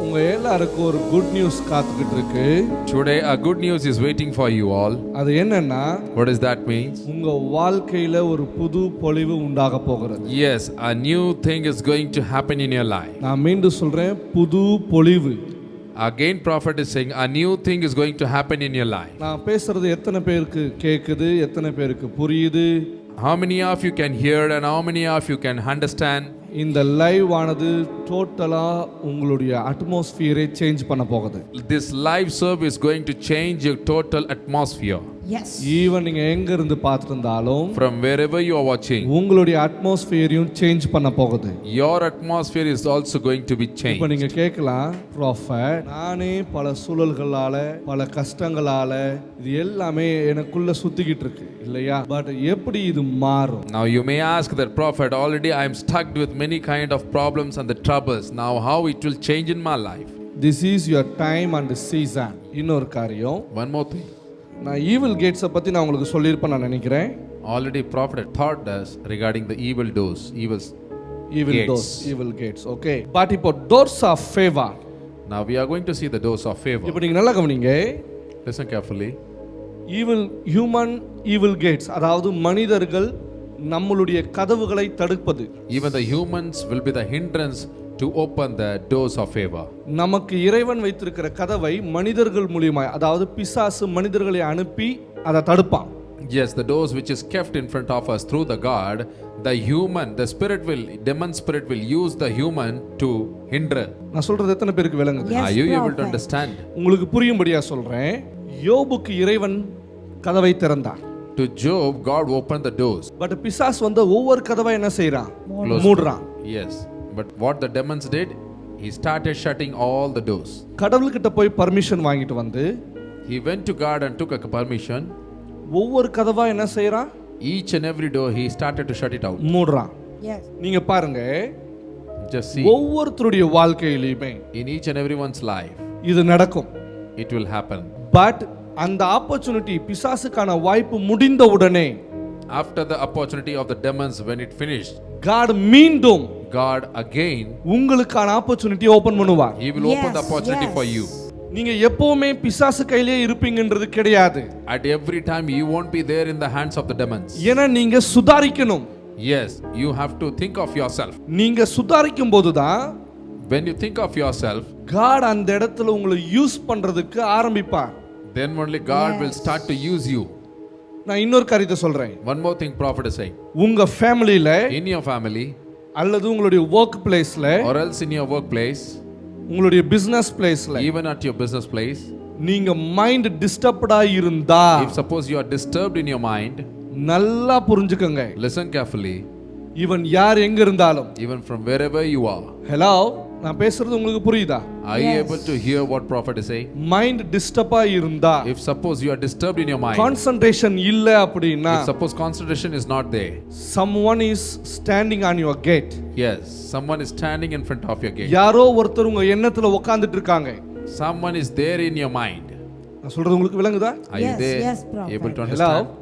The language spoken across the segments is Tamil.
உங்க எல்லாருக்கும் ஒரு குட் நியூஸ் காத்துக்கிட்டு இருக்கு. Today a good news is waiting for you all. அது என்னன்னா, What does that mean? உங்க வாழ்க்கையில ஒரு புது பொலிவு உண்டாக போகிறது. Yes, a new thing is going to happen in your life. நான் மீண்டும் சொல்றேன், புது பொலிவு. Again prophet is saying a new thing is going to happen in your life. நான் பேசுறது எத்தனை பேருக்கு கேக்குது, எத்தனை பேருக்கு புரியுது? How many of you can hear and how many of you can understand? இந்த லைவ் ஆனது டோட்டலா உங்களுடைய அட்மாஸ்பியரை சேஞ்ச் பண்ண போகுது. This live service is going to change your total atmosphere. Yes. Even நீங்க எங்க இருந்து பார்த்திருந்தாலும் From wherever you are watching, உங்களுடைய அட்மாஸ்பியரையும் சேஞ்ச் பண்ண போகுது. your atmosphere is also going to be இப்போ changed. நீங்க கேட்கலாம், ப்ராஃபட், நானே பல சூழல்களால பல கஷ்டங்களால இது எல்லாமே எனக்குள்ள சுத்திக்கிட்டு இருக்கு இல்லையா? பட் எப்படி இது மாறும்? Now you may ask that prophet, already I am stuck with many kind of problems and the troubles. Now how it will change in my life? This is your time and season. இன்னொரு காரியம், One more thing. நான் ஈவில் கேட்ஸை பற்றி நான் உங்களுக்கு சொல்லியிருப்பேன் நான் நினைக்கிறேன். Already prophet had taught us regarding the evil doors, evil gates. Doors, evil gates. Okay, but இப்போ doors of favour. Now we are going to see the doors of favor. இப்போ நீங்கள் நல்லா கவனிங்க. Listen carefully. Human evil gates, அதாவது மனிதர்கள் நம்மளுடைய கதவுகளை தடுப்பது. Even the humans will be the hindrance to open the doors of favor. நமக்கு இறைவன் வைத்திருக்கிற கதவை மனிதர்கள் மூலமாய், அதாவது பிசாசு மனிதர்களை அனுப்பி அதை தடுப்பான். Yes, the doors which is kept in front of us through the God, the spirit will, demon spirit will use the human to hinder. நான் சொல்றது எத்தனை பேருக்கு விளங்குது? Yes, Are you able to prophet. understand? உங்களுக்கு புரியும்படியா சொல்றேன். யோபுக்கு இறைவன் கதவை திறந்தார். To Job, God opened the doors. But பிசாசு வந்து ஒவ்வொரு கதவை என்ன செய்றான்? Closed. மூடுறான். Yes, but what the demons did, he started shutting all the doors. கடவுள்கிட்ட போய் பர்மிஷன் வாங்கிட்டு வந்து He went to God and took a permission. ஒவ்வொரு கதவா என்ன செய்றான்? Each and every door he started to shut it out. மூடுறான். Yes. நீங்க பாருங்க, Just see, ஒவ்வொருத்தருடைய வாழ்க்கையிலுமே in each and everyone's life, இது நடக்கும். it will happen. பட் அந்த ஆப்பர்ச்சுனிட்டி, பிசாசுக்கான வாய்ப்பு முடிந்த உடனே After the opportunity of the demons, when it finished, God மீண்டும் God again, உங்களுக்கான ஆப்பர்ச்சுனிட்டி ஓபன் பண்ணுவார். he will open the Yes, opportunity yes. for you. நீங்க எப்பவுமே பிசாசு கையிலே இருப்பீங்கன்றது கிடையாது. At every time you won't be there in the hands of the demons. ஏன்னா நீங்க சுதாரிக்கணும். Yes, you have to think of yourself. நீங்க சுதாரிக்கும் போதுதான் When you think of yourself, God அந்த இடத்துல உங்களை யூஸ் பண்றதுக்கு ஆரம்பிப்பார். then only God will start to use you. நான் இன்னொரு காரியத்தை சொல்றேன். One more thing prophet is saying. உங்க ஃபேமிலில In your family, அல்லது உங்களுடைய ஒர்க் பிளேஸ்ல, or else in your workplace, உங்களுடைய பிசினஸ் பிளேஸ்ல even at your business place, நீங்க மைண்ட் டிஸ்டர்ப்டா இருந்தா, if suppose you are disturbed in your mind, நல்லா புரிஞ்சுக்கங்க. listen carefully. இவன் யார் எங்க இருந்தாலும், Even from wherever you are, hello, நான் பேசுறது உங்களுக்கு புரியுதா? are you able to hear what prophet is saying? Mind டிஸ்டர்பா இருந்தா, If suppose you are disturbed in your mind, concentration இல்ல அப்படின்னா, if suppose concentration is not there, someone is standing on your gate. yes, someone is standing in front of your gate. யாரோ ஒருத்தர் உங்க எண்ணத்துல உட்கார்ந்துட்டு இருக்காங்க. Someone is there in your mind. நான் சொல்றது உங்களுக்கு விளங்குதா? Are you Yes, there? yes, prophet. Able to hello, understand?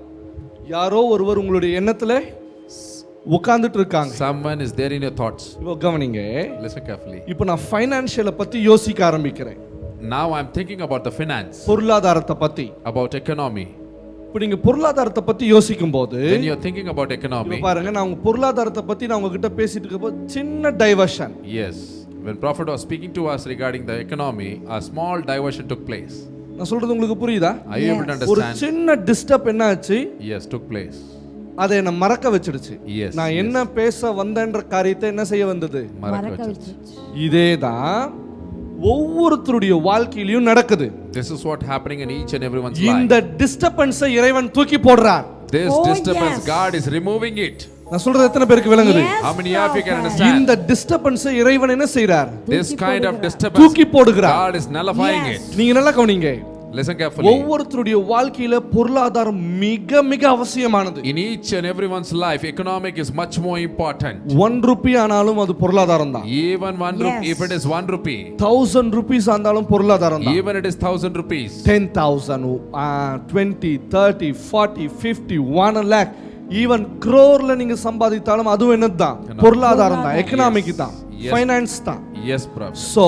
யாரோ ஒருவர் உங்களுடைய எண்ணத்துல உட்கார்ந்துட்டு இருக்காங்க. Someone is there in your thoughts. இப்போ கவனிங்க. Listen carefully. இப்போ நான் ஃபைனான்ஷியலை பத்தி யோசிக்க ஆரம்பிக்கிறேன். Now I'm thinking about the finance, பொருளாதாரத்தை பத்தி. about economy. இப்போ நீங்க பொருளாதாரத்தை பத்தி யோசிக்கும் போது, When you're thinking about economy, இப்போ பாருங்க, நான் உங்க பொருளாதாரத்தை பத்தி நான் உங்ககிட்ட பேசிட்டு இருக்கப்போ சின்ன diversion. yes, when prophet was speaking to us regarding the economy, a small diversion took place. நான் சொல்றது உங்களுக்கு புரியுதா? Are you able to Yes. ஒரு understand? சின்ன டிஸ்டர்ப் என்ன ஆச்சு? Yes, took place. அதை என்ன மறக்க வச்சிடுச்சு. Yes, நான் yes. என்ன பேச வந்தேன்ற காரியத்தை என்ன செய்ய வந்தது? மறக்க மறக்க வச்சிருச்சு. வச்சிருச்சு. இதேதான் ஒவ்வொருத்தருடைய வாழ்க்கையிலும் நடக்குது. This is what happening in each and everyone's இந்த life. டிஸ்டர்பன்ஸை இறைவன் தூக்கி போடுறார். This Oh, disturbance, yes. God is removing it. நான் சொல்றது எத்தனை பேருக்கு விளங்குது? Yes, How many of you can prophet. understand? இந்த டிஸ்டர்பன்ஸை இறைவன் என்ன செய்றார்? This தூக்கி kind of போடுகிறார். disturbance, தூக்கி போடுகிறார். God is nullifying Yes. it. நீங்க நல்லா கவனிங்க. Listen carefully. ஒவ்வொருத்தருடைய வாழ்க்கையில பொருளாதாரம் மிக மிக அவசியமானது. In each and everyone's life, economic is much more important. 1 Ruby ஆனாலும் அது பொருளாதாரம் தான். Even 1 rupee, Yes. if it is 1 rupee, 1000 rupees ஆனாலும் பொருளாதாரம் தான். even it is 1000 rupees, 10,000, 20, 30, 40, 50, 1 lakh, even crore நீங்க சம்பாதித்தாலும் அதுவும் என்னது தான்? பொருளாதாரம் தான், எக்கனாமிக் தான், Yes. ஃபைனான்ஸ் தான். yes, Prabhu. சோ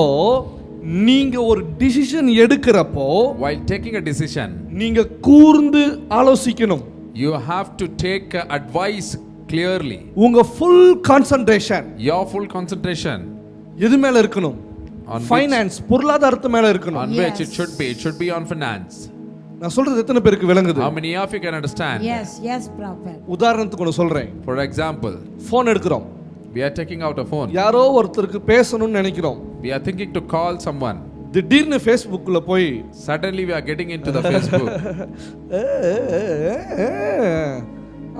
நீங்க ஒரு டிசிஷன் எடுக்கிறப்போ While taking a decision, நீங்க கூர்ந்து ஆலோசிக்கணும். you have to take advice clearly. உங்க full concentration Your full concentration எது மேல இருக்கணும்? On ஃபைனான்ஸ், பொருளாதாரத்து மேல இருக்கணும். on which it should be on finance. நான் சொல்றது எத்தனை பேருக்கு விளங்குது? How many of you can understand? Yes, prophet. உதாரணத்துக்கு ஒன்று சொல்றேன். For example, ஃபோன் எடுக்கிறோம். we are taking out a phone. யாரோ ஒருத்தருக்கு பேசணும்னு நினைக்கிறோம். We are thinking to call someone. திடீர்னு ஃபேஸ்புக்ல போய் Suddenly we are getting into the Facebook.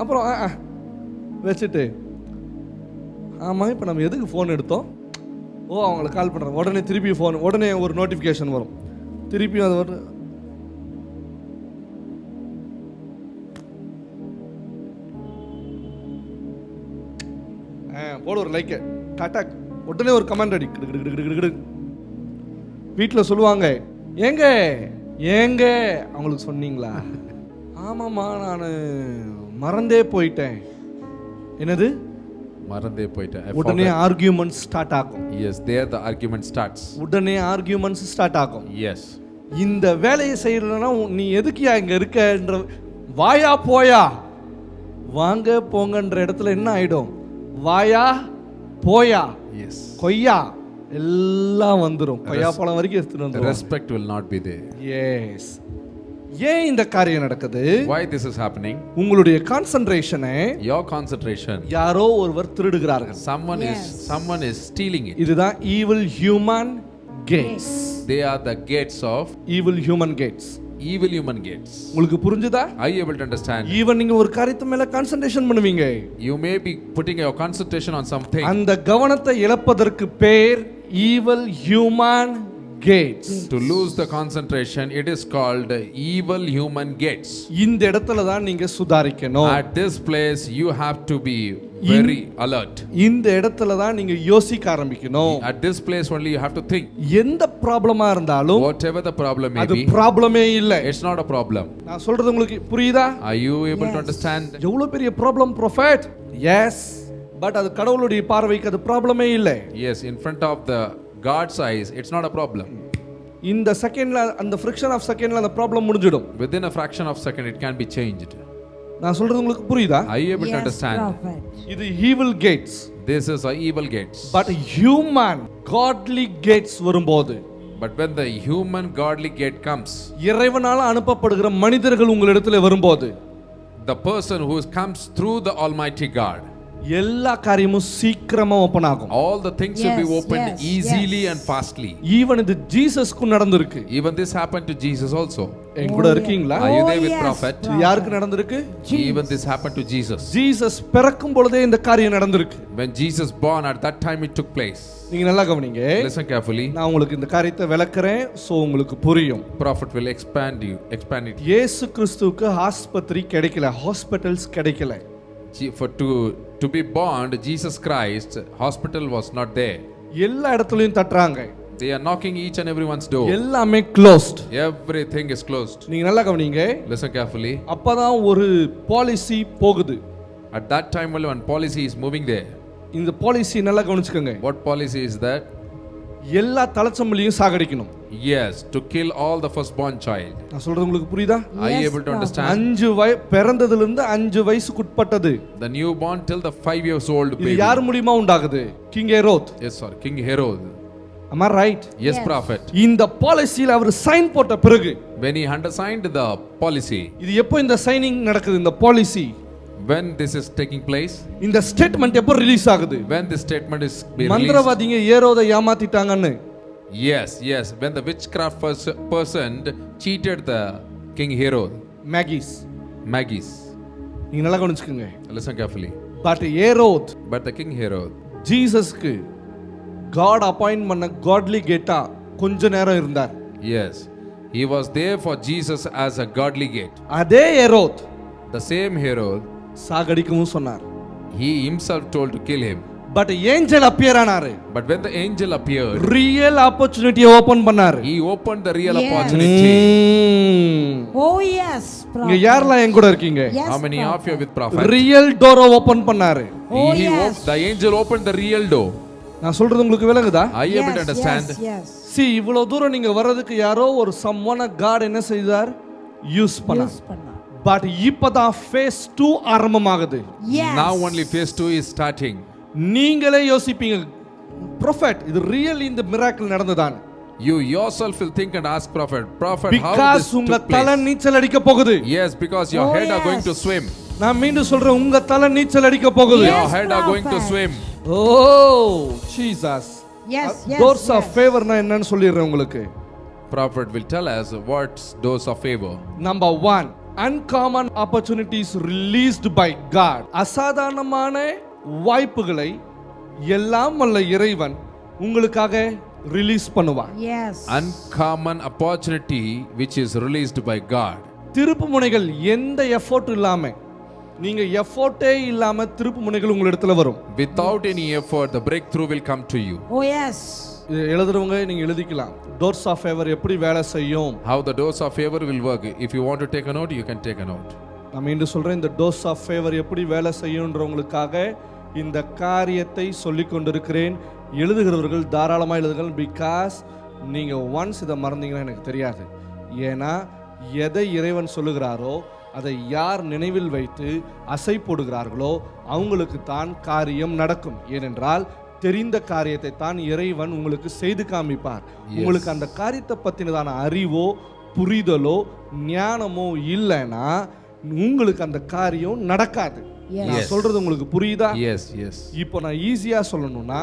அப்புறம் வச்சுட்டு ஆமா இப்போ நம்ம எதுக்கு ஃபோன் எடுத்தோம்? ஓ அவங்களுக்கு கால் பண்ணுறோம். உடனே திருப்பி ஃபோன், உடனே ஒரு நோட்டிஃபிகேஷன் வரும். திருப்பியும் அது வரும். போடு ஒரு லைக்கு, டாட்டாக், உடனே ஒரு கமெண்ட் அடி. வீட்டில் சொல்லுவாங்க, ஏங்க ஏங்க அவங்களுக்கு சொன்னீங்களா? ஆமாம்மா நான் மறந்தே போயிட்டேன். என்னது? மறந்தே போயிட்டேன். உடனே ஆர்கியூமெண்ட் ஸ்டார்ட் ஆகும். Yes, there the argument starts. உடனே ஆர்கியூமெண்ட்ஸ் ஸ்டார்ட் ஆகும். Yes. இந்த வேலையை செய்யறதுனா நீ எதுக்குயா இங்க இருக்கன்ற, வாயா போயா வாங்க போங்கன்ற இடத்துல என்ன ஆயிடும்? வாயா போயா Yes. கொய்யா எல்லாம் வந்துரும். கொய்யா பழம் வரைக்கும் எடுத்துட்டு வந்துரும். Respect will not be there. Yes. ஏன் இந்த காரியம் நடக்குது? Why this is happening? உங்களுடைய கான்சென்ட்ரேஷனை Your concentration. யாரோ ஒருவர் திருடுகிறார்கள். Someone is stealing it. இதுதான் evil human gates. They are the gates of evil human gates. evil human gates. உங்களுக்கு புரிஞ்சுதா? Are you able to understand? Even நீங்க ஒரு காரியத்து மேல கான்சென்ட்ரேஷன் பண்ணுவீங்க. You may be putting your concentration on something. அந்த கவனத்தை இழப்பதற்கு பேர் evil human gates. To lose the concentration, it is called evil human gates. இந்த இடத்துல தான் நீங்க சுதாரிக்கணும். At this place you have to be very alert. இந்த இடத்துல தான் நீங்க யோசிக்க ஆரம்பிக்கணும். At this place only you have to think. எந்த ப்ராப்ளமா இருந்தாலும் Whatever the problem may அது be, ப்ராப்ளமே இல்ல. it's not a problem. நான் சொல்றது உங்களுக்கு புரியுதா? Are you able to understand? எவ்வளவு பெரிய ப்ராப்ளம் ப்ரொஃபட்? எஸ். பட் அது கடவுளுடைய பார்வைக்கு அது ப்ராப்ளமே இல்ல. Yes, in front of the God's eyes, it's not a problem. இந்த செகண்ட்ல அந்த ஃபிரிக்ஷன் ஆஃப் செகண்ட்ல அந்த ப்ராப்ளம் முடிஞ்சிடும். Within a fraction of second, it can be changed. நான் சொல்றது உங்களுக்கு புரியுதா? Are you able to Yes, understand? prophet. இது evil gates. This is a evil gates. But human godly gates வரும்போது, But when the human godly gate comes, இறைவனால அனுப்பப்படுகிற மனிதர்கள் உங்களிடத்துல வரும்போது, the person who comes through the Almighty God, எல்லா காரியமும் சீக்கிரமா ஓபன் ஆகும். all the things will be Yes, opened yes, easily yes. and fastly. Even இது ஜீசஸ்க்கு நடந்திருக்கு. Even this happened to Jesus also. என் கூட இருக்கீங்களா? Are you there with yes, prophet? இது யாருக்கு நடந்திருக்கு? Even this happened to Jesus. Jesus பிறக்கும் பொழுதே இந்த காரியம் நடந்திருக்கு. When Jesus born, at that time it took place. நீங்க நல்லா கவனிங்க. Listen carefully. நான் உங்களுக்கு இந்த காரியத்தை விளக்குறேன், சோ உங்களுக்கு புரியும். Prophet will expand it. இயேசு கிறிஸ்துவுக்கு ஆஸ்பத்திரி கிடைக்கல, ஹாஸ்பிடல்ஸ் கிடைக்கல. For to be born Jesus Christ, hospital was not there. எல்லா இடத்துலயும் தட்டுறாங்க. They are knocking each and everyone's door. எல்லாமே க்ளோஸ்ட். Everything is closed. நீங்க நல்லா கவனிங்க. Listen carefully. அப்பதான் ஒரு பாலிசி போகுது. At that time when one policy is moving there. இந்த பாலிசி நல்லா கவனிச்சுக்கோங்க. What policy is that? எல்லா தலைச்சம்பளையும் சாகடிக்கணும். Yes, to kill all the firstborn child. நான் சொல்றது உங்களுக்கு புரியுதா? Are you Yes, able to prophet. understand? பிறந்ததுல இருந்து 5 வயசுக்குட்பட்டது. The newborn till the 5 years old இது baby. யார் மூலமா உண்டாகுது? King Herod. Yes, sorry, King Herod. Am I right? Yes, Yes. prophet. இந்த பாலிசியில அவர் சைன் போட்ட பிறகு, When he undersigned the policy, இது எப்போ இந்த சைனிங் நடக்குது? இந்த policy, when this is taking place, இந்த ஸ்டேட்மெண்ட் எப்போ ரிலீஸ் ஆகுது? when this statement is being released. மந்திரவாதிங்க ஏரோதை ஏமாத்திட்டாங்கன்னு. Yes, when the witchcraft person cheated the King Herod. மேகிஸ். நீங்க நல்லா கவனிச்சுக்கோங்க. Listen carefully. But Herod, But the King Herod, ஜீசஸ்க்கு காட் அப்பாயிண்ட் பண்ண காட்லி கேட்டா கொஞ்ச நேரம் இருந்தார். yes, he was there for Jesus as a godly gate. அதே ஏரோத் The same Herod, சாகடிக்கவும் சொன்னார். he himself told to kill him. But angel appear ஆனாரு. But when the angel appeared, real ஆப்பர்ச்சுனிட்டியை ஓபன் பண்ணாரு. he opened the real Yes. opportunity. Oh yes, இங்க prophet. யாரெல்லாம் என் கூட இருக்கீங்க? Yes, How many of you are with prophet? Real டோரை ஓபன் பண்ணாரு. Oh He yes. the angel opened the real door. நான் சொல்றது உங்களுக்கு விளங்குதா? Are you able to Yes, understand? yes, yes. இவ்வளவு தூரம் நீங்க வர்றதுக்கு யாரோ ஒரு someone God என்ன செய்தார் யூஸ் பண்ணார். யூஸ் பண்ணா. பட் இப்பதான் phase 2 ஆரம்பமாகுது. Yes. Now only phase 2 is starting. நீங்களே யோசிப்பீங்க, prophet இது ரியலி இந்த miracle நடந்ததான்? You yourself will think and ask prophet, how Because this உங்க took தலை place? நீச்சல் அடிக்க போகுது. Yes, because your Oh, head are going yes. to swim. நான் மீண்டும் சொல்றேன், உங்க தலை நீச்சல் அடிக்க போகுது. Yes. Your head are going to prophet. swim. Oh Jesus. Yes, yes, doors of yes. ஃபேவர்னா என்னன்னு சொல்லிடுறேன் உங்களுக்கு. Prophet will tell us what's doors of favor. Number 1, uncommon opportunities released by God. அசாதாரணமான வாய்ப்புகளை எல்லாம் வல்ல இறைவன் உங்களுக்காக ரிலீஸ் பண்ணுவார். Yes. Uncommon opportunity which is released by God. திருப்பு முனைகள் எந்த எஃபோர்ட் இல்லாம, நீங்க எஃபோர்ட்டே இல்லாம திருப்பு முனைகள் உங்க இடத்துல வரும். Without any effort, the breakthrough will come to you. Oh yes. இது எழுதுறவங்க நீங்க எழுதிக்கலாம். டோர்ஸ் ஆஃப் ஃபேவர் எப்படி வேலை செய்யும்? How the doors of favor will work. If you want to take a note, you can take a note. நான் மீண்டும் சொல்றேன், இந்த டோர்ஸ் ஆஃப் ஃபேவர் எப்படி வேலை செய்யும்ன்றவங்களுக்காக இந்த காரியத்தை சொல்லிக் கொண்டிருக்கிறேன். எழுதுகிறவர்கள் தாராளமாக எழுதுங்கள். பிகாஸ் நீங்கள் ஒன்ஸ் இதை மறந்தீங்கன்னா எனக்கு தெரியாது. ஏன்னா எதை இறைவன் சொல்லுகிறாரோ அதை யார் நினைவில் வைத்து அசை போடுகிறார்களோ அவங்களுக்கு தான் காரியம் நடக்கும். ஏனென்றால் தெரிந்த காரியத்தை தான் இறைவன் உங்களுக்கு செய்து காமிப்பார். உங்களுக்கு அந்த காரியத்தை பற்றினதான அறிவோ புரிதலோ ஞானமோ இல்லைன்னா உங்களுக்கு அந்த காரியம் நடக்காது. நான் சொல்றது உங்களுக்கு புரியுதா? Yes, yes. இப்போ நான் ஈஸியா சொல்லணும்னா,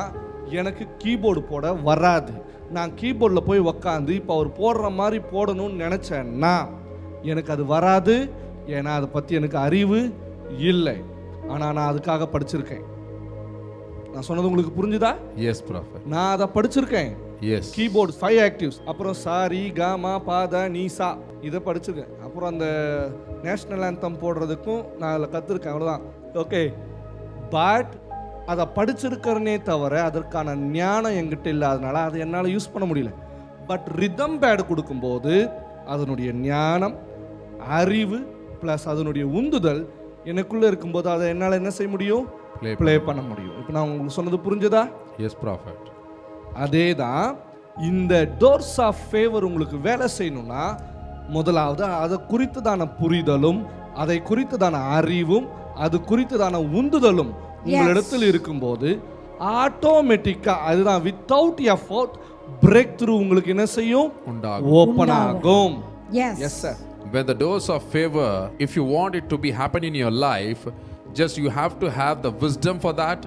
எனக்கு கீபோர்டு போட வராது. நான் கீபோர்டில் போய் உக்காந்து இப்போ அவர் போடுற மாதிரி போடணும்னு நினச்சேன்னா எனக்கு அது வராது. ஏன்னா அதை பற்றி எனக்கு அறிவு இல்லை. ஆனால் நான் அதுக்காக படிச்சிருக்கேன். நான் சொன்னது உங்களுக்கு புரிஞ்சுதா? Yes, prophet. நான் அதை படிச்சிருக்கேன். Yes. கீபோர்டு 5 ஆக்டிவ்ஸ், அப்புறம் சாரி காமா பாத நீசா இதை படிச்சிருக்கேன். அப்புறம் அந்த நேஷ்னல் ஆந்தம் போடுறதுக்கும் நான் அதில் கற்றுருக்கேன். அவ்வளோதான். ஓகே, பட் அதை படிச்சிருக்கிறனே தவிர அதற்கான ஞானம் என்கிட்ட இல்லாதனால அதை என்னால் யூஸ் பண்ண முடியல. பட் ரிதம் பேடு கொடுக்கும்போது அதனுடைய ஞானம், அறிவு ப்ளஸ் அதனுடைய உந்துதல் எனக்குள்ளே இருக்கும்போது அதை என்னால் என்ன செய்ய முடியும்? ப்ளே பண்ண முடியும். இப்போ நான் உங்களுக்கு சொன்னது புரிஞ்சதா? Yes, prophet. அதே தான் இந்த டோர்ஸ் ஆஃப் ஃபேவர் உங்களுக்கு வேலை செய்யணும்னா முதலாவது அதை குறித்ததான புரிதலும், அதை குறித்ததான அறிவும், அது குறித்ததான உந்துதலும் உங்களிடத்தில் இருக்கும்போது ஆட்டோமேட்டிக்கா அதுதான் வித்தவுட் எஃபோர்ட் பிரேக் த்ரூ உங்களுக்கு என்ன செய்யும்? ஓப்பன் ஆகும். Yes sir. When the doors of favor, if you want it to be happen in your life, just you have to have the wisdom for that.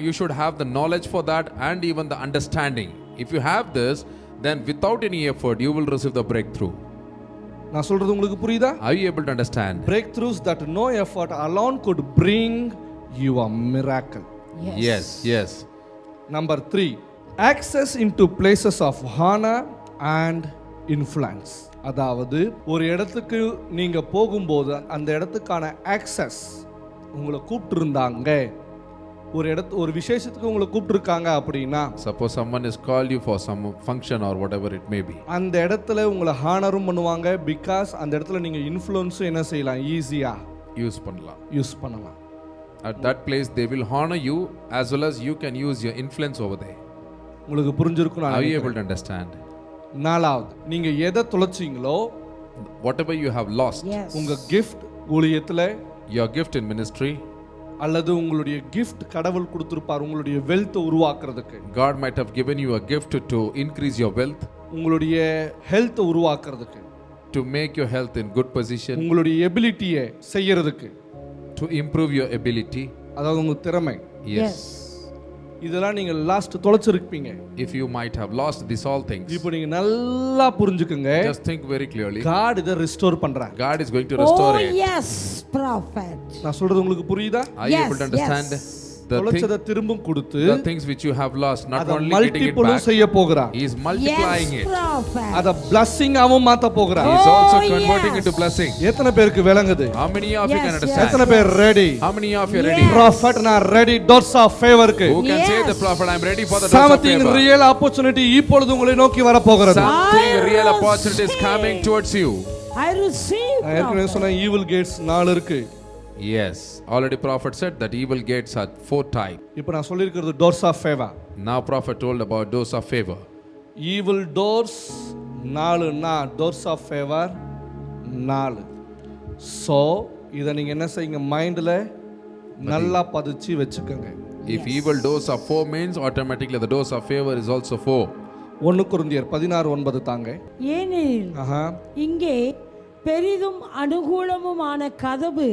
You should have the knowledge for that and even the understanding. If you have this, then without any effort you will receive the breakthrough. நான் சொல்றது உங்களுக்கு புரியுதா? Are you able to understand? Breakthroughs that no effort alone could bring you a miracle. Yes, yes. Number 3, access into places of honor and influence. அதாவது ஒரு இடத்துக்கு நீங்க போகும்போது அந்த இடத்துக்கான access உங்களை கூப்பிட்டு இருந்தாங்க, ஒரு விசேஷத்துக்கு உங்களை கூப்பிட்டுருக்காங்க அப்படின்னா, Suppose someone is called you for some function or whatever it may be. அந்த இடத்துல உங்களை ஹானரும் பண்ணுவாங்க. பிகாஸ் அந்த இடத்துல நீங்க இன்ஃப்ளூயன்ஸும் என்ன செய்யலாம்? ஈஸியா யூஸ் பண்ணலாம். At that place they will honor you as well as you can use your influence over there. உங்களுக்கு புரிஞ்சிருக்கும். Are you able to understand? நாலாவது, நீங்க எதை தொலைச்சீங்களோ, Whatever you have lost, உங்க கிஃப்ட் ஊழியத்துல, your gift in ministry, அல்லது உங்களுடைய கிஃப்ட் கடவுள் கொடுத்திருப்பார் உங்களுடைய வெல்த் உருவாக்குறதுக்கு. God might have given you a gift to increase your wealth, உங்களுடைய ஹெல்த் உருவாக்குறதுக்கு, to make your health in good position, உங்களுடைய எபிலிட்டியை செய்யறதுக்கு, to improve your ability. அதாவது உங்க திறமை. Yes. இதெல்லாம் நீங்க last தொலைச்சிருப்பீங்க. If you might have lost these all things, இப்போ நீங்க நல்லா புரிஞ்சுக்குங்க. just think very clearly. God இதை restore பண்றார். God is going to restore it. Yes, prophet. நான் சொல்றது உங்களுக்கு புரியுதா? Are you able to understand? தொலைச்சதை திரும்பவும் கொடுத்து The things which you have lost, not only getting it multiple back, செய்ய போகிறார். He is multiplying it. அத blessing ஆவும் மாத்த போகிறார். He is also converting it to blessing. எத்தனை பேருக்கு விளங்குது? How many of you can understand? எத்தனை பேர் ready? How many of you are ready? Prophet நான் ரெடி doors of favor க்கு. Who can say the prophet, I am ready for the doors of Something favor? real opportunity இப்பொழுது உங்களை நோக்கி வர போகிறது. Something real opportunity is coming towards you. I receive. நான் ஏற்கனவே சொன்ன evil gates 4 இருக்கு. Yes, already prophet said that evil gates are 4 types. இப்போ நான் சொல்லியிருக்கிறது doors of favor. Now prophet told about doors of favor. Evil doors 4 doors of favour 4. So இதை நீங்கள் என்ன செய்யுங்க, மைண்டில் நல்லா பதிச்சு வச்சுக்கோங்க. If evil doors are 4 means automatically the doors of favor is also 4. 1 கொரிந்தியர் 16:9 தாங்க. ஏனெனில் இங்கே பெரிதும் அனுகூலமுமான கதவு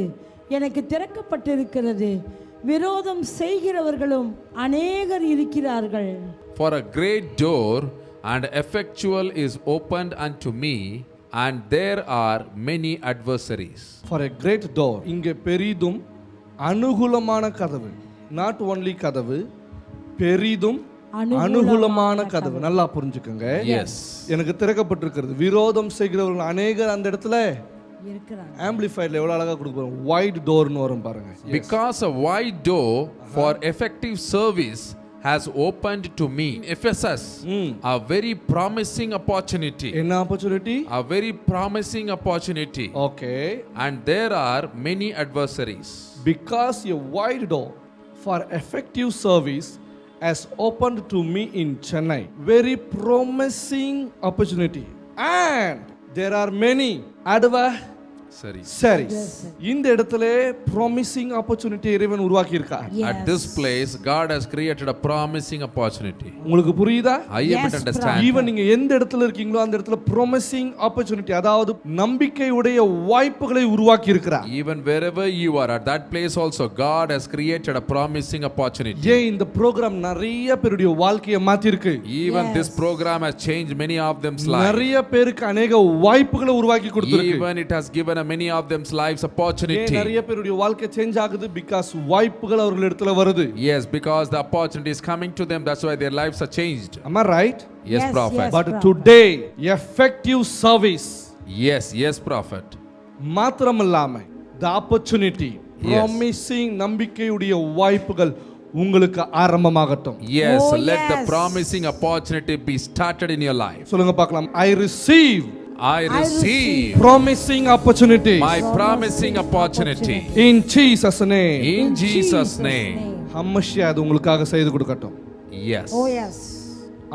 எனக்கு திறக்கப்பட்டிருக்கிறது, விரோதம் செய்கிறவர்களும் அநேகர் இருக்கிறார்கள். For a great door and effectual is opened unto me, and there are many adversaries. For a great door, இங்கே பெரிதும் அனுகூலமான கதவு, not only கதவு, பெரிதும் அனுகூலமான கதவு. நல்லா புரிஞ்சுக்கோங்க. Yes. எனக்கு திறக்கப்பட்டிருக்கிறது, விரோதம் செய்கிறவர்கள் அநேகர் அந்த இடத்துல இருக்கிறாங்க. ஆம்பிளிஃபைட்ல எவ்வளவு அழகா கொடுப்பாங்க, வைட் டோர்னு வரும் பாருங்க. Because a wide door for effective service has opened to me. Ephesus, a very promising opportunity. என்ன opportunity? A very promising opportunity. Okay. And there are many adversaries. Because a wide door for effective service has opened to me in Chennai. Very promising opportunity. And there are many adversaries. இந்த இடத்துல promising opportunity இறைவன் உருவாக்கி இருக்கார். At this place God has created a promising opportunity. உங்களுக்கு புரியுதா? I able to understand. Even நீங்க எந்த இடத்துல இருக்கீங்களோ அந்த இடத்துல promising opportunity, அதாவது நம்பிக்கையுடைய வாய்ப்புகளை உருவாக்கி இருக்கிறார். Even wherever you are, at that place also God has created a promising opportunity. ஏன் இந்த program நிறைய பேருடைய வாழ்க்கையை மாத்தி இருக்கு. Even this program has changed many of them's lives. நிறைய பேருக்கு अनेक வாய்ப்புகளை உருவாக்கி கொடுத்திருக்கு. Even it has given many of them's lives opportunity. நிறைய பேருடைய வாழ்க்கை சேஞ்ச் ஆகுது because வாய்ப்புகள் அவர்களிடத்துல வருது. Yes, because the opportunity is coming to them, that's why their lives are changed. Am I right? Yes, prophet. But today effective service, yes prophet. மாத்திரமல்லாம the opportunity, promising நம்பிக்கையுடைய வாய்ப்புகள் உங்களுக்கு ஆரம்பமாகட்டும். Yes, let the promising opportunity be started in your life. சொல்லுங்க பார்க்கலாம். I receive promising opportunity. My promising opportunity. In Jesus name. In Jesus name. அம்மஷியா அது உங்களுக்காக செய்து கொடுக்கட்டும். Yes. Oh yes.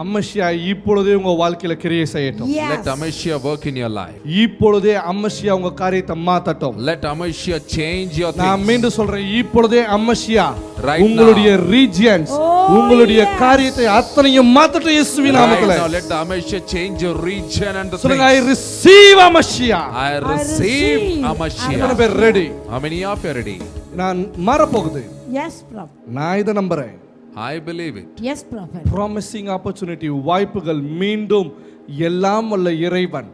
அம்மஷியா இப்பொழுதே உங்க வாழ்க்கையில கிரியை செய்யட்டும். Let Amashia work in your life. இப்பொழுதே அம்மஷியா உங்க காரியத்தை மாத்தட்டும். Let Amashia change your things. நான் மீண்டும் சொல்றேன், இப்பொழுதே அம்மஷியா Right உங்களுடைய regions, உங்களுடைய காரியத்தை அத்தனையும் மாத்தட்டும் இயேசுவின் நாமத்திலே. Now let the Amashia change your region and the சொல்லுங்க, I things. receive அம்மஷியா. I receive Amashia. எத்தனை பேர் ready? How many of you are ready? நான் மாற போகுது. Yes prophet. நான் இதை நம்புறேன். I believe it. Yes prophet. Promising opportunity, வாய்ப்புகள் மீண்டும் எல்லாம் வல்ல இறைவன்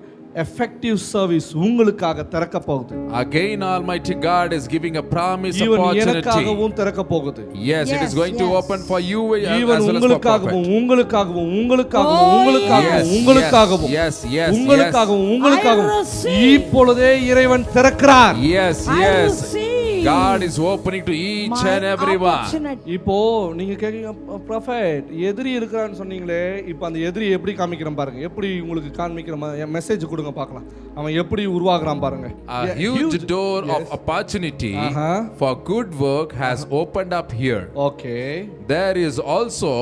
effective service உங்களுக்காக திறக்க போகுது. Again Almighty God is giving a promise opportunity. எனக்காகவும் திறக்க போகுது. Yes, it is going to open for you as well as for உங்களுக்காகவும் prophet. உங்களுக்காகவும் உங்களுக்காகவும் உங்களுக்காகவும் உங்களுக்காகவும் உங்களுக்காகவும் உங்களுக்காகவும் இப்பொழுதே இறைவன் திறக்கிறார். Yes. God is opening to each and everyone. இப்போ நீங்க கேக்குறீங்க, prophet எதிரி இருக்கான்னு சொன்னீங்களே, இப்போ அந்த எதிரி எப்படி காமிக்கிறேன் பாருங்க. எப்படி உங்களுக்கு காமிக்கிற மெசேஜ் கொடுங்க பார்க்கலாம். அவன் எப்படி உருவாகுறான் பாருங்க. A huge door of opportunity for good work has opened up here. Okay. There is also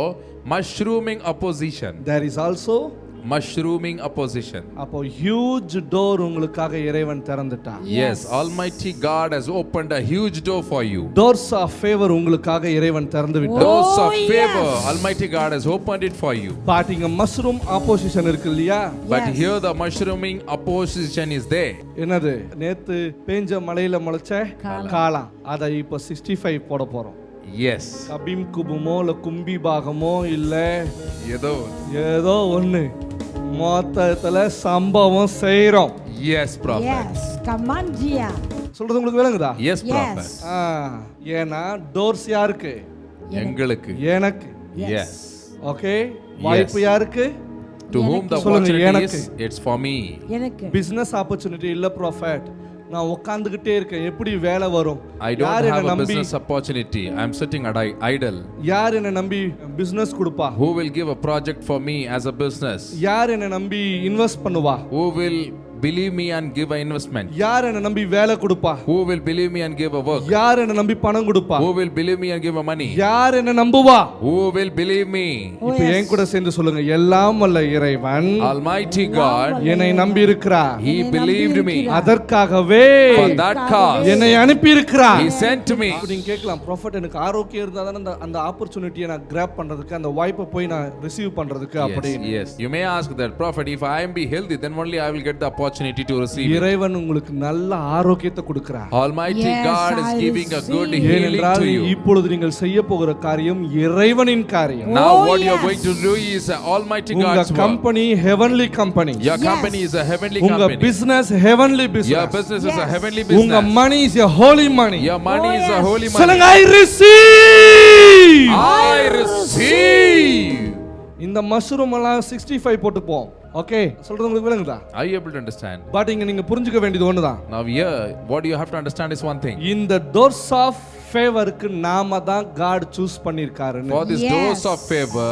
mushrooming opposition. There is also mushrooming opposition. அப்போ huge door உங்களுக்காக இறைவன் திறந்துட்டான். Yes, Almighty God has opened a huge door for you. Doors of favor உங்களுக்காக இறைவன் திறந்து விட்டார். Doors of favor, Almighty God has opened it for you. But இங்க mushroom opposition இருக்கு இல்லையா? But here the mushrooming opposition is there. என்னது? நேத்து பேஞ்ச மலையில முளைச்ச காளான். அதை இப்போ 65 போட போறோம். Yes. கபிம் குபுமோ இல்ல கும்பி பாகமோ இல்ல ஏதோ ஒண்ணு மொத்தத்துல சம்பவம் செய்றோம். Yes, prophet. Yes, come on Gia. சொல்றது உங்களுக்கு விளங்குதா? Yes, prophet. ஏனா டோர்ஸ் யாருக்கு? எங்களுக்கு. எனக்கு. Yes. ஓகே. வாய்ப்பு யாருக்கு? To whom the opportunity is, it's for me. எனக்கு. Business opportunity இல்ல prophet. நான் உட்கார்ந்துகிட்டே இருக்கேன், எப்படி வேலை வரும்? I don't have a business opportunity. I am sitting idle. யார் என்ன நம்பி business கொடுப்பா? Who will give a project for me as a business? யார் என்ன நம்பி இன்வெஸ்ட் பண்ணுவா? Who will believe me and give an investment? யார் என்ன நம்பி வேலை கொடுப்பா? Who will believe me and give a work? யார் என்ன நம்பி பணம் கொடுப்பா? Who will believe me and give a money? யார் என்ன நம்புவா? Who will believe me? இப்போ என் கூட சேர்ந்து சொல்லுங்க, எல்லாம் வல்ல இறைவன் Almighty God, என்னை நம்பி இருக்கிறார். He believed me. அதற்காகவே For that cause, என்னை அனுப்பி இருக்கிறார். He sent me. நீங்க கேட்கலாம், ப்ராஃபட் எனக்கு ஆரோக்கியம் இருந்தா தானே அந்த ஆப்பர்ச்சுனிட்டியை நான் கிராப் பண்றதுக்கு, அந்த வாய்ப்பை போய் நான் ரிசீவ் பண்றதுக்கு அப்படி. Yes, you may ask that, Prophet, if I am be healthy, then only I will get the opportunity to receive it. இறைவன் உங்களுக்கு நல்ல ஆரோக்கியத்தை கொடுக்கிறார். Almighty Yes, God is I giving a good receive. healing ஏனென்றால் to you. இப்பொழுது நீங்கள் செய்ய போகிற காரியம் இறைவனின் காரியம். Now Oh, what you are yes. going to do is Almighty உங்க God's work. Company heavenly company. Your Yes. company is a heavenly உங்க company. Business heavenly Your business. business is a Yes. heavenly உங்க business. Money is a holy money. Your money Oh, is a yes. holy money. சொல்லுங்க, I receive. I receive. இந்த மஷ்ரூம் எல்லாம் 65 போட்டுப்போம். ஓகே, சொல்றது உங்களுக்கு விளங்குதா? Are you able to understand? But இங்க நீங்க புரிஞ்சுக்க வேண்டியது ஒண்ணுதான். Now here, what you have to understand is one thing. இந்த doors of favorக்கு நாம தான் God சூஸ் பண்ணிருக்காருன்னு. For this Yes. dose of favor,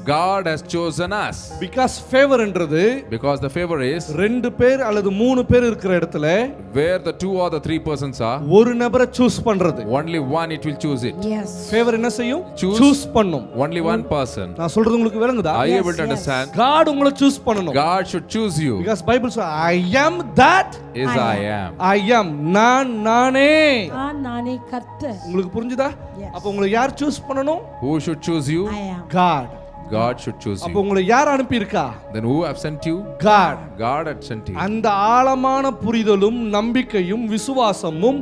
God has chosen us. Because favorன்றது Because the favor is ரெண்டு பேர் அல்லது மூணு பேர் இருக்கிற இடத்துல where the two or the three persons are, ஒரு நபரை சூஸ் பண்றது. only one it will choose it. Yes. Favour என்ன செய்யும்? Choose. சூஸ் பண்ணும். Only one person. நான் சொல்றது உங்களுக்கு விளங்குதா? Are you Yes, able to yes. understand? God உங்களை சூஸ் பண்ணணும். God should choose you. Because Bible says I am that Is I I am. I am. நானே. நானே கர்த்தர். உங்களுக்கு புரிஞ்சுதா? Yes. அப்ப உங்களை யார் சூஸ் பண்ணணும்? Who should choose you? I am. God. God should choose அப்ப you. உங்களை யார் அனுப்பி இருக்கா? Then who have sent you? God. God had sent you. அந்த ஆழமான புரிதலும் நம்பிக்கையும் விசுவாசமும்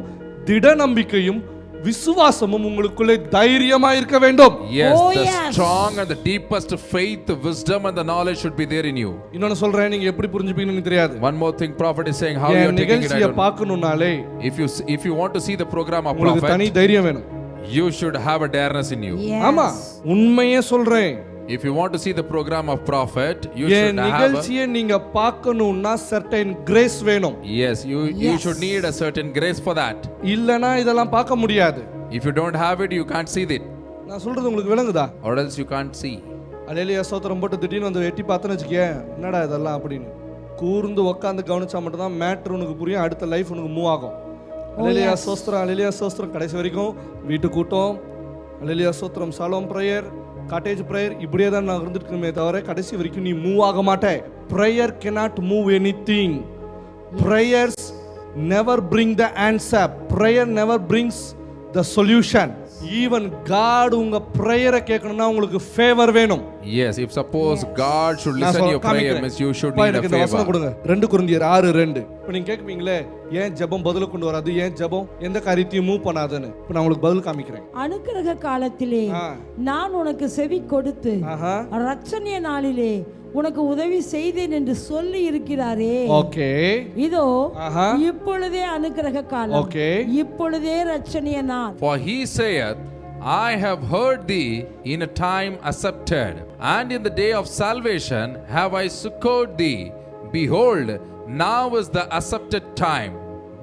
திட நம்பிக்கையும் விசுவாசமும் உங்களுக்குள்ளே தைரியமா இருக்க வேண்டும். Yes, Oh, the yes. strong and the deepest faith, the wisdom and the knowledge should be there in you. இன்னொன்னு சொல்றேன், நீங்க எப்படி புரிஞ்சுப்பீங்கன்னு தெரியாது. One more thing, Prophet is saying how you are N taking it. I நிகழ்ச்சியை don't know. பார்க்கணும்னாலே If you want to see the program of உங்களுக்கு தனி Prophet, தைரியம் வேணும். you should have a dareness in you. Yes. ஆமா, உண்மையே சொல்றேன். If you want to see the program of Prophet, you N should have a, நிகழ்ச்சியை நீங்க பார்க்கணும்னா certain grace வேணும். yes, you Yes. should need a certain grace for that. இல்லனா இதெல்லாம் பார்க்க முடியாது. If you don't have it, you can't see it, நான் சொல்றது உங்களுக்கு விளங்குதா? or else you can't see. அல்லேலூயா ஸ்தோத்திரம் போட்டு திடீர்னு வந்து எட்டி பார்த்தேன்னு வச்சுக்கேன், என்னடா இதெல்லாம் அப்படின்னு கூர்ந்து உட்காந்து கவனிச்சா மட்டும் தான் மேட்ரு உனக்கு புரியும், அடுத்த லைஃப் உனக்கு மூவ் ஆகும். அல்லேலூயா ஸ்தோத்திரம், அல்லேலூயா ஸ்தோத்திரம். கடைசி வரைக்கும் வீட்டு கூட்டம், அல்லேலூயா ஸ்தோத்திரம், சாலோம் பிரேயர், காட்டேஜ் பிரேயர், இப்படியே தான் நான் இருந்துருக்கணுமே தவிர கடைசி வரைக்கும் நீ மூவ் ஆக மாட்டே. Prayer cannot move anything. Prayers never bring the answer. Prayer never brings the solution. Even God உங்க பிரேயரை கேட்கணும்னா உங்களுக்கு ஃபேவர் வேணும். Yes, if suppose God should நான் listen your prayer, காமிக்கிறேன். means you should அப்பா, need a எனக்கு இந்த வசனம் favor. கொடுங்க. 2 கொரிந்தியர் 6:2. இப்போ நீங்க கேட்பீங்களே, ஏன் ஜெபம் பதில கொண்டு வராது, ஏன் ஜெபம் எந்த காரியத்தையும் மூவ் பண்ணாதுன்னு. இப்போ நான் உங்களுக்கு பதில் காமிக்கிறேன். அனுக்கிரக காலத்திலே ஆ. நான் உனக்கு செவி கொடுத்து ஆஹா. ரட்சணிய நாளிலே உனக்கு உதவி செய்தேன் என்று சொல்லி இருக்கிறாரே. ஓகே. இதோ ஆஹா. இப்பொழுதே அனுக்கிரக காலம், Okay. இப்பொழுதே ரட்சணிய நாள். For he saith, I have heard thee in a time accepted, and in the day of salvation have I succored thee. Behold, now is the accepted time.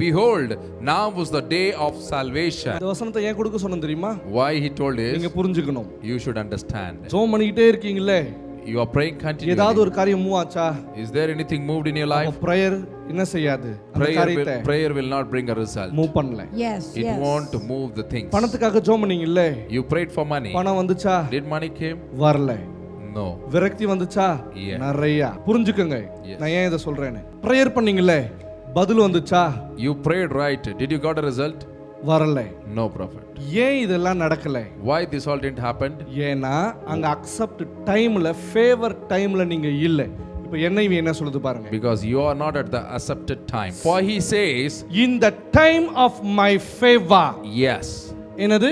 Behold, now was the day of salvation. இந்த வசனத்தை ஏன் கொடுக்க சொன்னேன் தெரியுமா? Why he told நீங்க is, புரிஞ்சுக்கணும். you should understand. ஜெபம் பண்ணிக்கிட்டே இருக்கீங்களே, You are praying ஏதாவது continually. ஒரு காரியம் மூவ் ஆச்சா? Is there anything moved in your life? Prayer என்ன செய்யாது? அந்த காரியத்தை Prayer will not bring a result. Move பண்ணல. Yes, It yes. won't move the things. பணத்துக்காக ஜெபம் பண்ணீங்கல்ல, You prayed for money. பணம் வந்துச்சா? Did money came? வரல. No. விரக்தி வந்துச்சா? Yeah. நிறைய. புரிஞ்சுக்கங்க Yes. நான் ஏன் இதை சொல்றேன்னு. பிரேயர் பண்ணீங்கல்ல, பதில் வந்துச்சா? You prayed right. Did you got a result? வரல. No, Prophet. ஏன் இதெல்லாம் நடக்கல? Why this all didn't happen? ஏன்னா அங்க அக்செப்ட் டைம்ல, ஃபேவர் டைம்ல நீங்க இல்ல. இப்போ NIV என்ன சொல்லுது பாருங்க. Because you are not at the accepted time. For he says, In the time of my favor. yes, என்னது?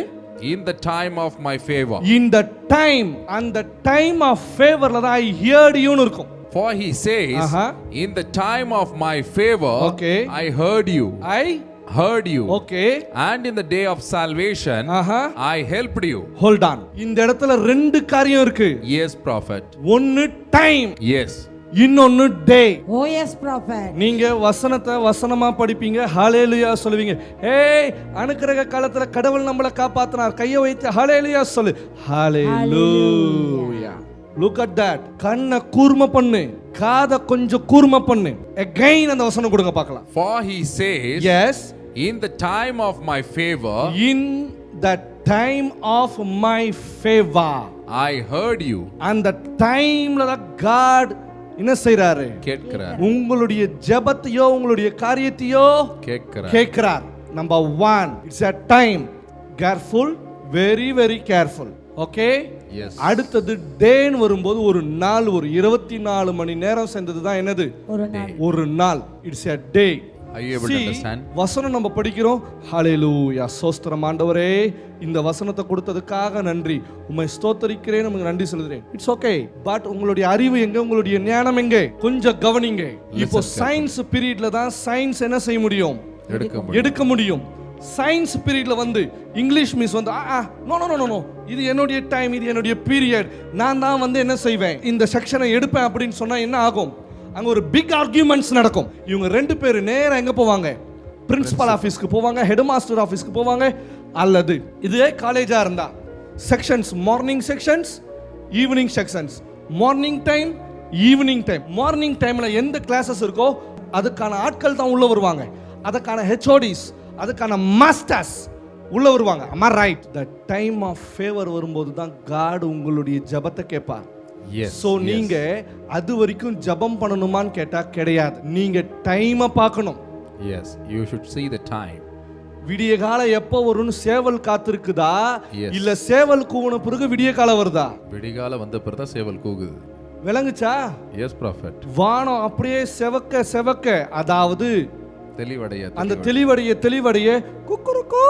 in the time of my favor. In the time, அந்த time of favorல தான் I heard you னு இருக்கும். For he says, Uh-huh. in the time of my favor, Okay. I heard you. I Heard you. okay. And in the day of salvation, Uh-huh. I helped you. Hold on. இந்த இடத்துல ரெண்டு காரியம் இருக்கு. Yes, Prophet. ஒன்னு டைம், Yes. இன்னொன்னு டே. Oh yes, prophet. நீங்க வசனத்தை வசனமா படிப்பீங்க, ஹalleluya சொல்லுவீங்க. ஏய், அனுக்கிரக காலத்துல கடவுள் நம்மளை காப்பாத்தினார், கையை வைத்து ஹalleluya சொல்லு. ஹalleluya. Look at that. கண்ணை கூர்ம பண்ணு, காதை கொஞ்சம் கூர்ம பண்ணு. அகைன் அந்த வசனம் கொடுங்க பார்க்கலாம். For he says, yes, in the time of my favor, in the time of my favor. I heard you. அந்த டைம்ல தான் காட் என்ன செய்றாரு? கேட்கிறார். உங்களுடைய ஜெபத்தையோ உங்களுடைய காரியத்தையோ கேட்கிறார். கேட்கிறார். Number 1, it's a time. Careful, very very careful. Okay. Yes. அடுத்தது டேன்னு வரும்போது ஒரு நாள், ஒரு 24 மணி நேரம் சேர்ந்தது தான் என்னது? ஒரு நாள். ஒரு நாள். It's a day. Are you able to understand? வசனம் நம்ம படிக்கிறோம். ஹalleluya, ஸ்தோத்திரம் ஆண்டவரே, இந்த வசனத்தை கொடுத்ததுக்காக நன்றி, உம்மை ஸ்தோத்தரிக்கிறேன், உமக்கு நன்றி சொல்கிறேன். It's okay. பட் உங்களுடைய அறிவு எங்க, உங்களுடைய ஞானம் எங்க? கொஞ்சம் கவனிங்க. இப்போ சயின்ஸ் பீரியட்ல தான் சயின்ஸ் என்ன செய்ய முடியும்? எடுக்க முடியும். சயின்ஸ் பீரியட்ல வந்து இங்கிலீஷ் மிஸ் வந்து நோ நோ நோ நோ, இது என்னுடைய டைம், இது என்னுடைய பீரியட், நான் தான் வந்து என்ன செய்வேன், இந்த செக்ஷனை எடுப்பேன் அப்படின்னு சொன்னா என்ன ஆகும்? அங்க ஒரு பிக் ஆர்கியூமெண்ட்ஸ் நடக்கும். இவங்க 2 பேர் நேரா எங்க போவாங்க? பிரின்சிபல் ஆபீஸ்க்கு போவாங்க, ஹெட் மாஸ்டர் ஆபீஸ்க்கு போவாங்க. அல்லது இதே காலேஜா இருந்தா sections, morning sections, evening sections, morning time, evening time. Morning டைம்ல எந்த கிளாஸஸ் இருக்கோ அதுக்கான ஆட்கள் தான் உள்ள வருவாங்க, அதுக்கான ஹெச்ஓடிஸ், அதுக்கான மாஸ்டர்ஸ் உள்ள வருவாங்க. அம்மா right. The time of favour வரும்போது தான் காட் உங்களுடைய ஜெபத்தை கேட்பார். Yes. சோ நீங்க அது வரைக்கும் ஜெபம் பண்ணணுமான்னு கேட்டா கிடையாது. நீங்க டைமை பார்க்கணும். Yes, you should see the time. விடிய காலம் எப்போ வரும்னு சேவல் காத்திருக்குதா? Yes. இல்ல சேவல் கூவுன பிறகு விடிய காலம் வருதா? விடிகால வந்த பிறகு தான் சேவல் கூகுது. விளங்குச்சா? Yes, prophet. வானம் அப்படியே செவக்க செவக்க, அதாவது தெளிவடைய அந்த தெளிவடைய குக்குருக்கு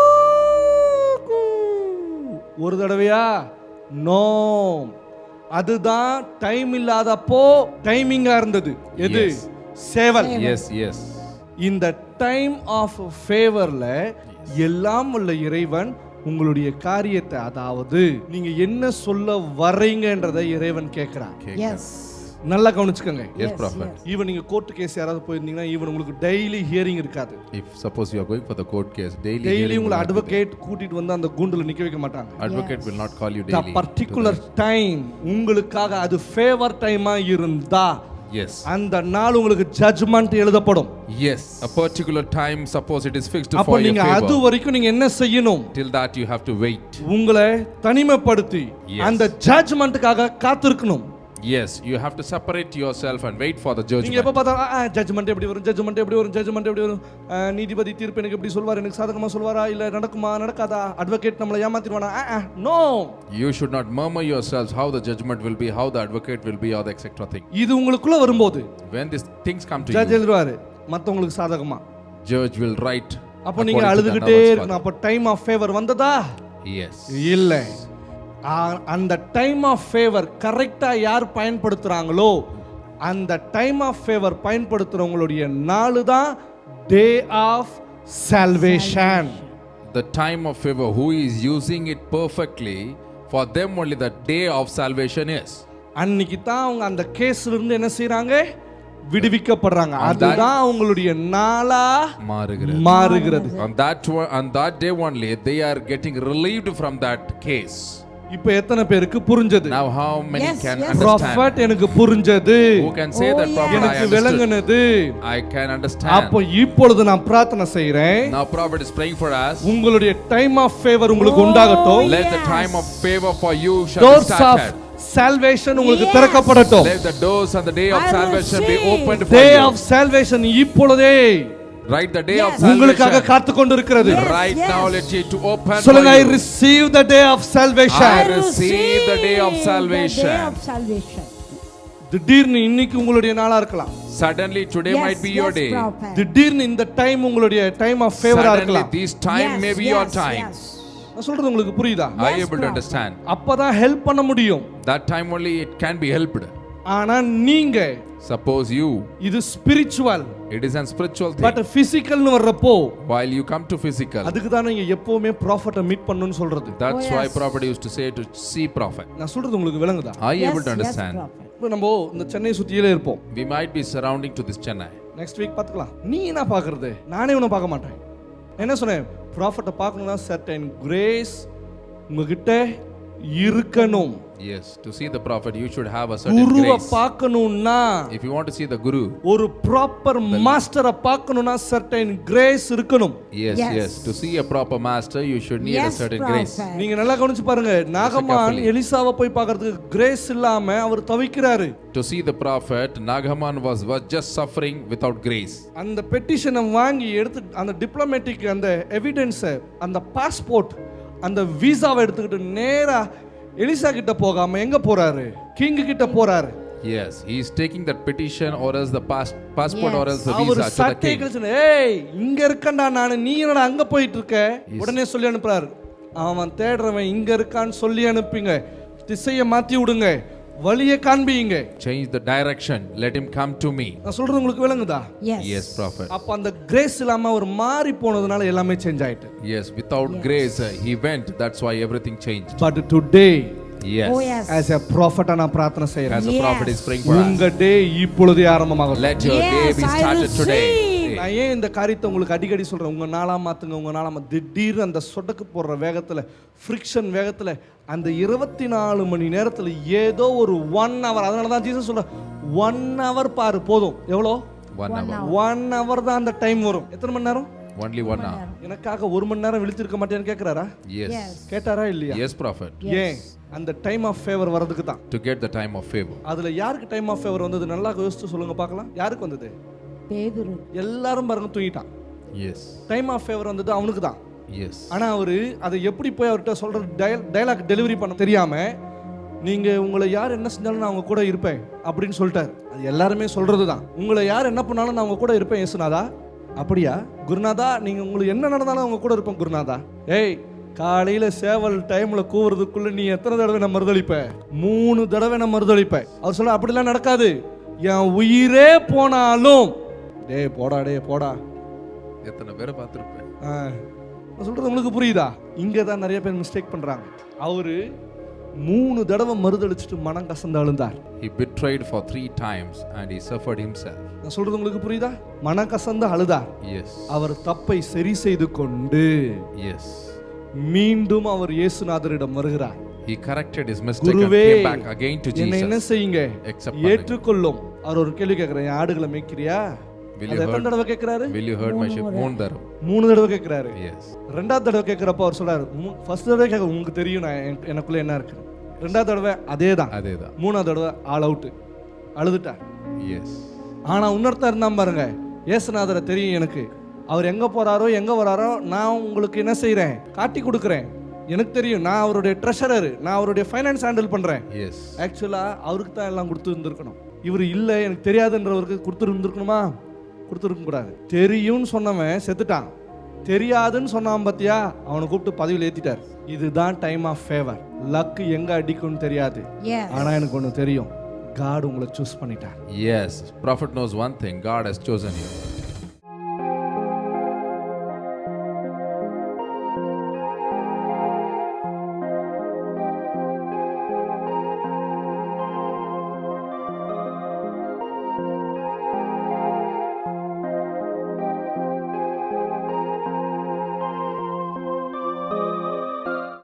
ஒரு தடவையா? நோ, அதுதான் டைம் இல்லாதப்போ டைமிங்கா இருந்தது. எது? Yes. சேவல். Yes, yes. இந்த டைம் ஆஃப் ஃபேவர்ல எல்லாம் உள்ள இறைவன் உங்களுடைய காரியத்தை, அதாவது நீங்க என்ன சொல்ல வர்றீங்கன்றதை இறைவன் கேட்கிறான். எஸ். நல்லா கவனிச்சுக்கோங்க. Yes, prophet. ஈவன் நீங்க கோர்ட் கேஸ் யாராவது போயிருந்தீங்கன்னா ஈவன் உங்களுக்கு டெய்லி ஹியரிங் இருக்காது. If suppose you are going for the court case, daily daily hearing உங்களை will not be அட்வொகேட் கூட்டிட்டு வந்து அந்த கூண்டுல நிக்க வைக்க மாட்டாங்க. there. Advocate will not call you the daily. particular time உங்களுக்காக அது ஃபேவர் டைமா இருந்தா Yes. அந்த நாள் உங்களுக்கு ஜட்ஜ்மென்ட் எழுதப்படும். Yes. A particular time, suppose it is fixed அப்ப for your நீங்க அது favor. வரைக்கும் நீங்க என்ன செய்யணும்? Till that you have to wait. உங்களை தனிமைப்படுத்தி Yes. அந்த ஜட்ஜ்மென்ட்காக காத்திருக்கணும். Yes, you have to separate yourself and wait for the நீங்க எப்ப judgment. பார்த்தா ஜட்ஜ்மென்ட் எப்படி வரும், ஜட்ஜ்மென்ட் எப்படி வரும், ஜட்ஜ்மென்ட் எப்படி வரும், நீதிபதி தீர்ப்பு எனக்கு எப்படி சொல்வார், எனக்கு சாதகமா சொல்வாரா, இல்ல நடக்குமா நடக்காதா, அட்வொகேட் நம்மளை ஏமாத்திடுவானா? No. You should not murmur yourselves how the judgment will be, how the advocate will be, or the etc. thing. இது உங்களுக்குள்ள வரும்போது When these things come to judge you, எழுதுவாரு மத்தவங்களுக்கு சாதகமா. judge will write. அப்ப நீங்க according to the அழுதுகிட்டே Lord's இருக்கணும். father. அப்ப டைம் ஆஃப் ஃபேவர் வந்ததா? Yes. இல்ல. அந்த டைம் ஆஃப் ஃபேவர் கரெக்டா யார் பயன்படுத்துறாங்களோ அந்த டைம் ஆஃப் ஃபேவர் பயன்படுத்துறவங்களுடைய நாள் தான் day of salvation. The time of favor, who is using it perfectly, for them only the day of salvation is. அன்னைக்கு தான் அவங்க அந்த கேஸ்ல இருந்து என்ன செய்றாங்க? விடுவிக்கப்படுறாங்க. அதுதான் அவங்களுடைய நாளா மாறுகிறது. On that day only they are getting relieved from that case. இப்போ எத்தனை பேருக்கு புரிஞ்சது? Now how many Yes, can yes. understand? Prophet எனக்கு புரிஞ்சது, Who can say that prophet I எனக்கு understood? விளங்குனது. I can understand. அப்போ இப்பொழுது நான் பிரார்த்தனை செய்றேன், Now prophet is praying for us. உங்களுடைய டைம் ஆஃப் ஃபேவர் உங்களுக்கு உண்டாகட்டும். Let the time of favor for you shall be Doors of started. salvation உங்களுக்கு Yes. திறக்கப்படட்டும். Let the doors and the day of I salvation be receive. opened for Day you. of salvation இப்பொழுதே Right, the day of Yes. உங்களுக்காக salvation. காத்து கொண்டிருக்கிறது. Yes. Right now let it to open for சொல்லுங்க, I you. receive the day of salvation. I receive the day of salvation. The day of salvation. திடீர்னு இன்னைக்கு உங்களுடைய நாளா இருக்கலாம். Suddenly today Yes, might be your yes, day. prophet. திடீர்னு இந்த டைம் உங்களுடைய டைம் ஆஃப் ஃபேவரா Suddenly இருக்கலாம். this time Yes, may be yes, your time. yes. நான் சொல்றது உங்களுக்கு புரியுதா? Are you Yes, able to prophet. understand? அப்பதான் ஹெல்ப் பண்ண முடியும். That time only it can be helped. ஆனா நீங்க Suppose you, இது spiritual it is a spiritual but thing. பிசிக்கல்னு வர்றப்போ While you come to physical, அதுக்கு தான் நீங்க எப்பவுமே ப்ராஃபட்டை மீட் பண்ணணும்னு சொல்றது. that's Oh, why yes. prophet used to say to see prophet. நான் சொல்றது உங்களுக்கு விளங்குதா? Are you Yes, able to yes, understand? prophet. இப்போ நம்ம இந்த சென்னை சுத்தியிலே இருப்போம். We might be surrounding to this Chennai. Next week பார்த்துக்கலாம். நீ என்ன பார்க்கறது? நானே உன்னை பார்க்க மாட்டேன். என்ன சொன்னேன்? ப்ராஃபட்டை பார்க்கணும்னா சர்டன் கிரேஸ் உங்ககிட்ட இருக்கணும். Yes, to see the prophet, you should have a certain குருவை grace. பார்க்கணும்னா, If you want to see the guru, ஒரு ப்ராப்பர் மாஸ்டரை பார்க்கணும்னா சர்டைன் கிரேஸ் இருக்கணும். yes, Yes. yes, to see a proper master, you should need a Yes, certain prophet. grace. நீங்க நல்லா கவனிச்சு பாருங்க, நாகமான் carefully. எலிசாவை போய் பார்க்கிறதுக்கு கிரேஸ் இல்லாம அவர் தவிக்கிறாரு. To see the prophet, Nagaman was just suffering without grace. அந்த பெட்டிஷனை வாங்கி எடுத்து அந்த டிப்ளமேட்டிக் அந்த எவிடன்ஸை, அந்த பாஸ்போர்ட், அந்த விசாவை எடுத்துக்கிட்டு நேரா எலிசா கிட்ட போகாம எங்க போறாரு? கிங் கிட்ட போறாரு. Yes, he is taking that petition or else the passport or else the our visa to the சட்டை king. கழிச்சு, ஏய் இங்க இருக்கண்டா நானு, நீ என்னடா அங்க போயிட்டு இருக்க? உடனே சொல்லி அனுப்புறாரு, அவன் தேடுறவன் இங்க இருக்கான்னு சொல்லி அனுப்பிங்க, திசையை மாத்தி விடுங்க, வழியை காண்பிங்க. Change the direction, let him come to me. நான் சொல்றது உங்களுக்கு விளங்குதா? Yes. Yes, prophet. அப்ப அந்த கிரேஸ் இல்லாம அவர் மாறி போனதுனால எல்லாமே சேஞ்ச் ஆயிட்டு. Yes, without grace he went, that's why everything changed. But today Yes. Oh yes. as a prophet நான் பிரார்த்தனை செய்றேன், As a prophet is Yes. praying for us. உங்க டே இப்பொழுதே ஆரம்பமாகும். Let your day Yes, be I started today. receive. நான் ஏன் இந்த காரியத்தை உங்களுக்கு அடிக்கடி சொல்றேன், உங்க நாளா மாத்துங்க, உங்க நாளா திடீர்னு அந்த சொடக்கு போடுற வேகத்துல, ஃப்ரிக்ஷன் வேகத்துல, அந்த 24 மணி நேரத்துல ஏதோ ஒரு 1 hour, அதனால தான் ஜீசஸ் சொல்ற 1 hour பாரு போதும். எவ்வளோ? 1 hour. 1 hour தான் அந்த டைம் வரும். எத்தனை மணி நேரம்? Only 1 hour. எனக்காக 1 மணி நேரம் விழிச்சிருக்க மாட்டேன்னு கேட்கிறாரா? Yes. Yes. கேட்டாரா இல்லையா? Yes, prophet. ஏன்? அந்த டைம் ஆஃப் ஃபேவர் வரதுக்கு தான். To get the time of favor. அதுல யாருக்கு டைம் ஆஃப் ஃபேவர் வந்தது? நல்லா யோசிச்சு சொல்லுங்க பார்க்கலாம். யாருக்கு வந்தது? பேதுரு. எல்லாரும் பாருங்க தூங்கிட்டான். Yes. டைம் ஆஃப் ஃபேவர் வந்தது அவனுக்கு தான். Yes. ஆனா அவரு அதை எப்படி போய் அவர்கிட்ட சொல்ற டயலாக் டெலிவரி பண்ண தெரியாம, நீங்க உங்களை யார் என்ன செஞ்சாலும் நான் அவங்க கூட இருப்பேன் அப்படின்னு சொல்லிட்டாரு. அது எல்லாருமே சொல்றது தான். உங்களை யார் என்ன பண்ணாலும் நான் அவங்க கூட இருப்பேன் இயேசுநாதா. அப்படியா குருநாதா? நீங்க உங்களுக்கு என்ன நடந்தாலும் அவங்க கூட இருப்பேன் குருநாதா. ஏய், காலையில சேவல் டைம்ல கூவுறதுக்குள்ள நீ எத்தனை தடவை நான் மறுதளிப்ப? 3 தடவை நான் மறுதளிப்ப. அவர் சொல்ல அப்படிலாம் நடக்காது, என் உயிரே போனாலும். டேய் போடா, டே போடா. எத்தனை பேரை பார்த்திருப்பேன். நான் சொல்றது உங்களுக்கு புரியுதா? இங்க தான் நிறைய பேர் மிஸ்டேக் பண்றாங்க. அவரு 3 தடவை மறுதளிச்சுட்டு மனம் கசந்து அழுந்தார். He betrayed for 3 times and he suffered himself. நான் சொல்றது உங்களுக்கு புரியுதா? மனம் கசந்து அழுதார். Yes. அவர் தப்பை சரி செய்து கொண்டு Yes. மீண்டும் அவர் இயேசுநாதரிடம் வருகிறார். He corrected his mistake and குருவே, came back again to என்னை என்ன Jesus. செய்யுங்க? Accept ஏற்றுக்கொள்ளும். அவர் ஒரு கேள்வி கேட்கிறார், என் ஆடுகளை மேய்க்கிறியா? Will அது you எத்தனை hurt? தடவை கேட்கிறாரு? Will you hurt my sheep? 3 தடவை. 3 தடவை கேட்கிறாரு. Yes. 2வது தடவை கேட்கிறப்ப அவர் சொல்றாரு, ஃபர்ஸ்ட் தடவை கேட்க உங்களுக்கு தெரியும் நான் எனக்குள்ள என்ன இருக்கு. 2வது தடவை அதேதான். அதேதான். 3வது தடவை ஆல் அவுட், அழுதுட்டார். Yes. ஆனா இன்னொருத்தர் இருந்தான் பாருங்க, இயேசுநாதரை தெரியும் எனக்கு, அவர் எங்க போறாரோ எங்க வராரோ நான் உங்களுக்கு என்ன செய்றேன்? காட்டி கொடுக்குறேன். எனக்கு தெரியும், நான் அவருடைய ட்ரெஷரர், நான் அவருடைய ஃபைனான்ஸ் ஹேண்டில் பண்றேன். Yes. ஆக்சுவலா அவருக்கு தான் எல்லாம் கொடுத்து இருந்திருக்கணும். இவர் இல்ல எனக்கு தெரியாதுன்றவருக்கு கொடுத்து இருந்திருக்கணுமா? கொடுத்துருக்க கூடாது. தெரியும்னு சொன்னவன் செத்துட்டான், தெரியாதுன்னு சொன்னான் பாத்தியா, அவனை கூப்பிட்டு பதவியில் ஏத்திட்டார். இதுதான் டைம் ஆஃப் ஃபேவர். லக் எங்க அடிக்கும்னு தெரியாது, Yes. ஆனா எனக்கு ஒண்ணு தெரியும், காட் உங்களை சூஸ் பண்ணிட்டார். Yes. Prophet knows one thing, God has chosen you.